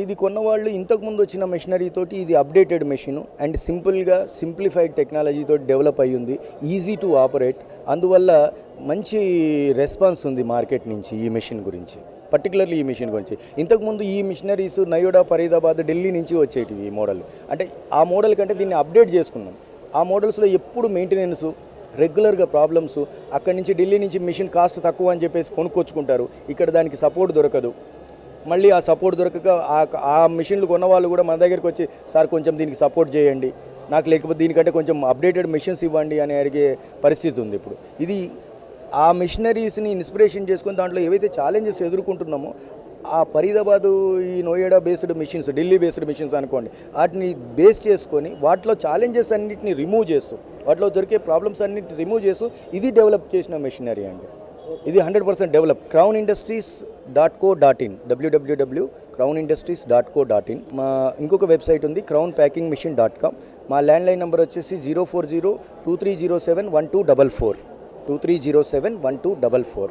ఇది కొన్నవాళ్ళు ఇంతకుముందు వచ్చిన మెషినరీ తోటి ఇది అప్డేటెడ్ మెషిన్ అండ్ సింప్లిఫైడ్ టెక్నాలజీతో డెవలప్ అయ్యి ఉంది, ఈజీ టు ఆపరేట్. అందువల్ల మంచి రెస్పాన్స్ ఉంది మార్కెట్ నుంచి ఈ మెషిన్ గురించి, పర్టికులర్లీ ఈ మెషిన్ గురించి. ఇంతకుముందు ఈ మిషనరీస్ నయోడా, ఫరీదాబాద్, ఢిల్లీ నుంచి వచ్చేటివి ఈ మోడల్. అంటే ఆ మోడల్ కంటే దీన్ని అప్డేట్ చేసుకున్నాం. ఆ మోడల్స్లో ఎప్పుడు మెయింటెనెన్స్, రెగ్యులర్గా ప్రాబ్లమ్స్, అక్కడి నుంచి ఢిల్లీ నుంచి మిషన్ కాస్ట్ తక్కువ అని చెప్పేసి కొనుక్కొచ్చుకుంటారు. ఇక్కడ దానికి సపోర్ట్ దొరకదు. మళ్ళీ ఆ సపోర్ట్ దొరకక ఆ మిషన్లు కొన్న వాళ్ళు కూడా మన దగ్గరికి వచ్చి, సార్ కొంచెం దీనికి సపోర్ట్ చేయండి నాకు, లేకపోతే దీనికంటే కొంచెం అప్డేటెడ్ మిషన్స్ ఇవ్వండి అని అడిగే పరిస్థితి ఉంది ఇప్పుడు. ఇది ఆ మిషనరీస్ని ఇన్స్పిరేషన్ చేసుకొని దాంట్లో ఏవైతే ఛాలెంజెస్ ఎదుర్కొంటున్నామో ఆ ఫరీదాబాదు, ఈ Noida based machines, Delhi based machines అనుకోండి, వాటిని బేస్ చేసుకొని వాటిలో ఛాలెంజెస్ అన్నింటినీ రిమూవ్ చేస్తూ, వాటిలో దొరికే ప్రాబ్లమ్స్ అన్నింటిని రిమూవ్ చేస్తూ ఇది డెవలప్ చేసిన మిషనరీ అండి. ఇది 100% డెవలప్. crownindustries.co.in, www.crownindustries.co.in. మా ఇంకొక వెబ్సైట్ ఉంది crownpackingmachine.com. మా ల్యాండ్లైన్ నెంబర్ వచ్చేసి 04023071244, 23071244.